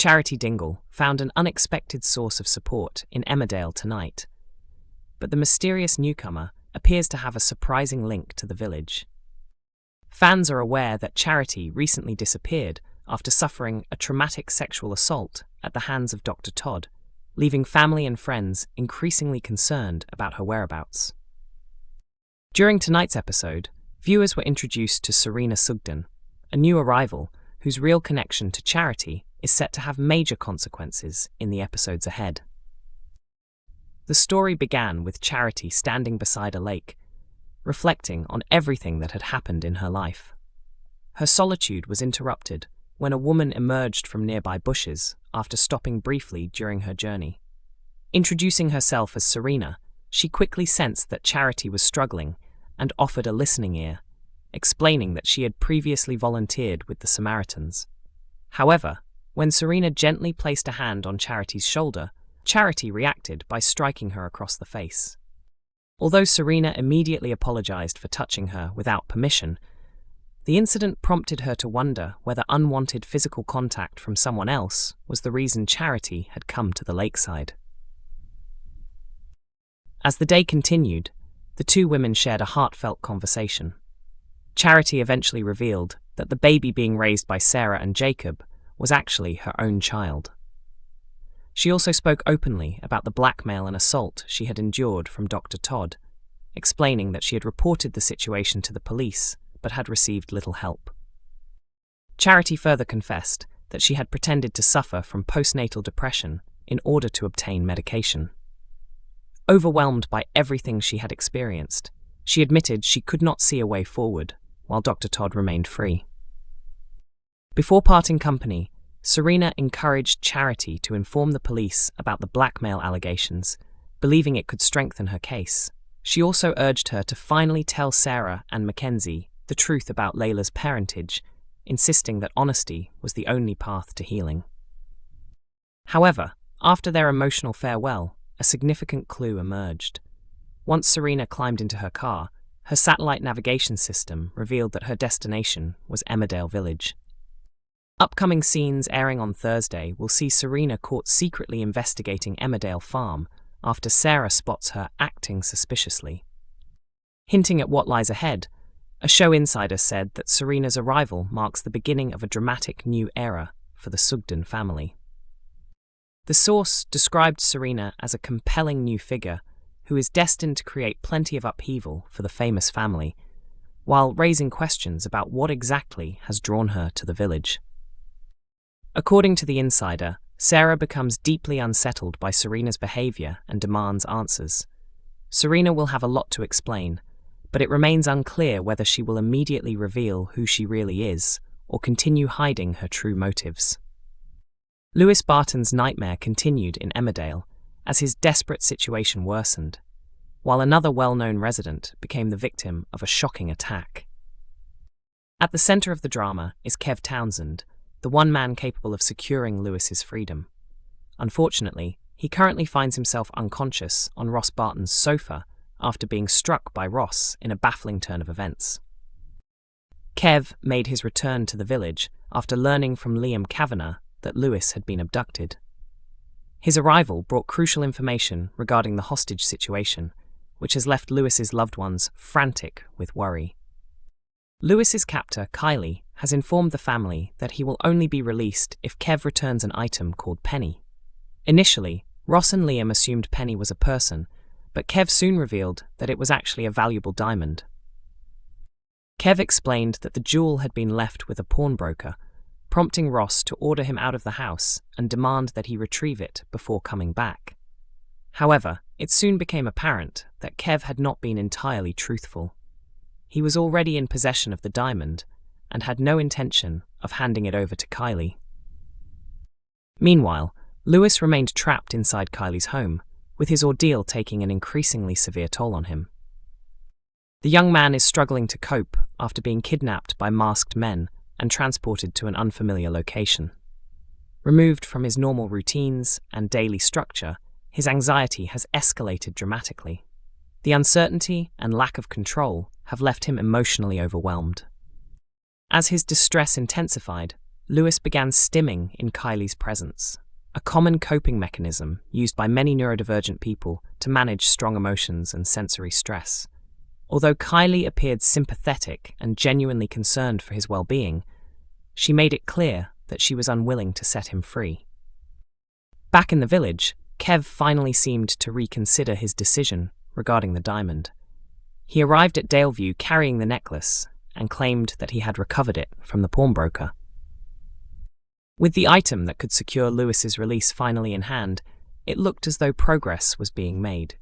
Charity Dingle found an unexpected source of support in Emmerdale tonight. But the mysterious newcomer appears to have a surprising link to the village. Fans are aware that Charity recently disappeared after suffering a traumatic sexual assault at the hands of Dr Todd, leaving family and friends increasingly concerned about her whereabouts. During tonight's episode, viewers were introduced to Serena Sugden, a new arrival whose real connection to Charity is set to have major consequences in the episodes ahead. The story began with Charity standing beside a lake, reflecting on everything that had happened in her life. Her solitude was interrupted when a woman emerged from nearby bushes after stopping briefly during her journey. Introducing herself as Serena, she quickly sensed that Charity was struggling and offered a listening ear, explaining that she had previously volunteered with the Samaritans. However, when Serena gently placed a hand on Charity's shoulder, Charity reacted by striking her across the face. Although Serena immediately apologized for touching her without permission, the incident prompted her to wonder whether unwanted physical contact from someone else was the reason Charity had come to the lakeside. As the day continued, the two women shared a heartfelt conversation. Charity eventually revealed that the baby being raised by Sarah and Jacob was actually her own child. She also spoke openly about the blackmail and assault she had endured from Dr Todd, explaining that she had reported the situation to the police but had received little help. Charity further confessed that she had pretended to suffer from postnatal depression in order to obtain medication. Overwhelmed by everything she had experienced, she admitted she could not see a way forward, while Dr Todd remained free. Before parting company, Serena encouraged Charity to inform the police about the blackmail allegations, believing it could strengthen her case. She also urged her to finally tell Sarah and Mackenzie the truth about Layla's parentage, insisting that honesty was the only path to healing. However, after their emotional farewell, a significant clue emerged. Once Serena climbed into her car, her satellite navigation system revealed that her destination was Emmerdale Village. Upcoming scenes airing on Thursday will see Serena caught secretly investigating Emmerdale Farm after Sarah spots her acting suspiciously. Hinting at what lies ahead, a show insider said that Serena's arrival marks the beginning of a dramatic new era for the Sugden family. The source described Serena as a compelling new figure who is destined to create plenty of upheaval for the famous family, while raising questions about what exactly has drawn her to the village. According to the insider, Sarah becomes deeply unsettled by Serena's behavior and demands answers. Serena will have a lot to explain, but it remains unclear whether she will immediately reveal who she really is or continue hiding her true motives. Lewis Barton's nightmare continued in Emmerdale as his desperate situation worsened, while another well-known resident became the victim of a shocking attack. At the center of the drama is Kev Townsend, the one man capable of securing Lewis's freedom. Unfortunately, he currently finds himself unconscious on Ross Barton's sofa after being struck by Ross in a baffling turn of events. Kev made his return to the village after learning from Liam Kavanagh that Lewis had been abducted. His arrival brought crucial information regarding the hostage situation, which has left Lewis's loved ones frantic with worry. Lewis's captor, Kylie, has informed the family that he will only be released if Kev returns an item called Penny. Initially, Ross and Liam assumed Penny was a person, but Kev soon revealed that it was actually a valuable diamond. Kev explained that the jewel had been left with a pawnbroker, prompting Ross to order him out of the house and demand that he retrieve it before coming back. However, it soon became apparent that Kev had not been entirely truthful. He was already in possession of the diamond and had no intention of handing it over to Kylie. Meanwhile, Lewis remained trapped inside Kylie's home, with his ordeal taking an increasingly severe toll on him. The young man is struggling to cope after being kidnapped by masked men and transported to an unfamiliar location. Removed from his normal routines and daily structure, his anxiety has escalated dramatically. The uncertainty and lack of control have left him emotionally overwhelmed. As his distress intensified, Lewis began stimming in Kylie's presence, a common coping mechanism used by many neurodivergent people to manage strong emotions and sensory stress. Although Kylie appeared sympathetic and genuinely concerned for his well-being, she made it clear that she was unwilling to set him free. Back in the village, Kev finally seemed to reconsider his decision regarding the diamond. He arrived at Daleview carrying the necklace and claimed that he had recovered it from the pawnbroker. With the item that could secure Lewis's release finally in hand, it looked as though progress was being made.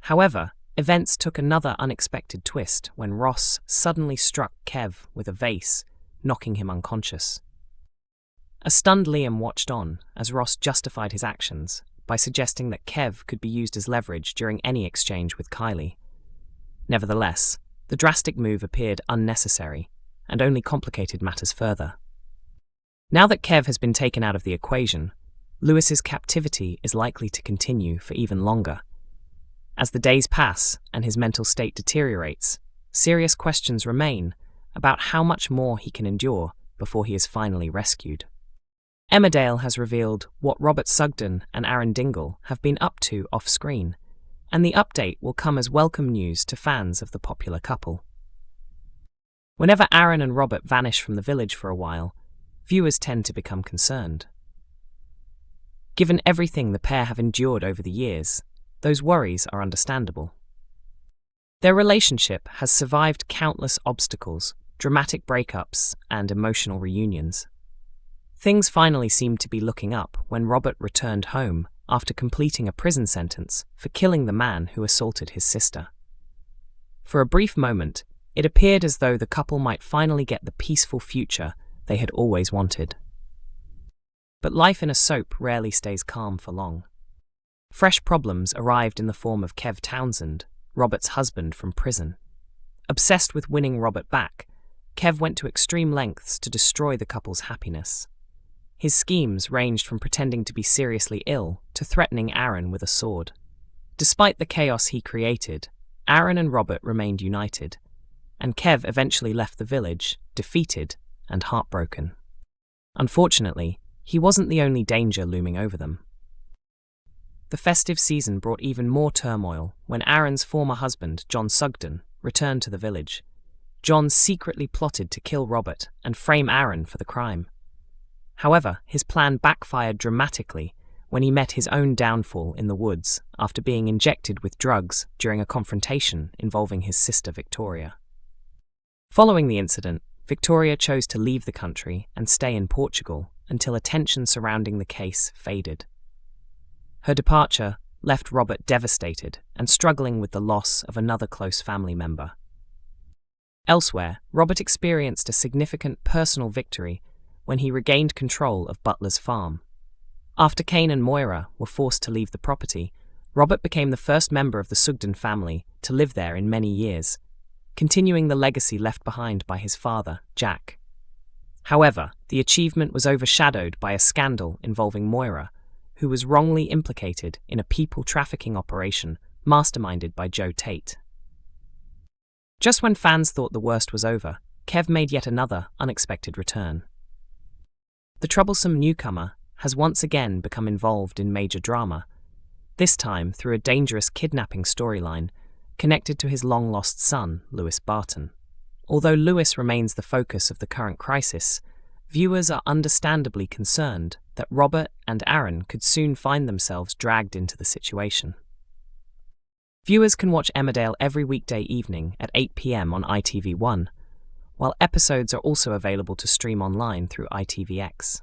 However, events took another unexpected twist when Ross suddenly struck Kev with a vase, knocking him unconscious. A stunned Liam watched on as Ross justified his actions by suggesting that Kev could be used as leverage during any exchange with Kylie. Nevertheless, the drastic move appeared unnecessary and only complicated matters further. Now that Kev has been taken out of the equation, Lewis's captivity is likely to continue for even longer. As the days pass and his mental state deteriorates, serious questions remain about how much more he can endure before he is finally rescued. Emmerdale has revealed what Robert Sugden and Aaron Dingle have been up to off-screen, and the update will come as welcome news to fans of the popular couple. Whenever Aaron and Robert vanish from the village for a while, viewers tend to become concerned. Given everything the pair have endured over the years, those worries are understandable. Their relationship has survived countless obstacles, dramatic breakups, and emotional reunions. Things finally seemed to be looking up when Robert returned home after completing a prison sentence for killing the man who assaulted his sister. For a brief moment, it appeared as though the couple might finally get the peaceful future they had always wanted. But life in a soap rarely stays calm for long. Fresh problems arrived in the form of Kev Townsend, Robert's husband from prison. Obsessed with winning Robert back, Kev went to extreme lengths to destroy the couple's happiness. His schemes ranged from pretending to be seriously ill to threatening Aaron with a sword. Despite the chaos he created, Aaron and Robert remained united, and Kev eventually left the village, defeated and heartbroken. Unfortunately, he wasn't the only danger looming over them. The festive season brought even more turmoil when Aaron's former husband, John Sugden, returned to the village. John secretly plotted to kill Robert and frame Aaron for the crime. However, his plan backfired dramatically when he met his own downfall in the woods after being injected with drugs during a confrontation involving his sister Victoria. Following the incident, Victoria chose to leave the country and stay in Portugal until attention surrounding the case faded. Her departure left Robert devastated and struggling with the loss of another close family member. Elsewhere, Robert experienced a significant personal victory when he regained control of Butler's farm. After Kane and Moira were forced to leave the property, Robert became the first member of the Sugden family to live there in many years, continuing the legacy left behind by his father, Jack. However, the achievement was overshadowed by a scandal involving Moira, who was wrongly implicated in a people trafficking operation masterminded by Joe Tate. Just when fans thought the worst was over, Kev made yet another unexpected return. The troublesome newcomer has once again become involved in major drama, this time through a dangerous kidnapping storyline connected to his long-lost son, Lewis Barton. Although Lewis remains the focus of the current crisis, viewers are understandably concerned that Robert and Aaron could soon find themselves dragged into the situation. Viewers can watch Emmerdale every weekday evening at 8 p.m. on ITV1, while episodes are also available to stream online through ITVX.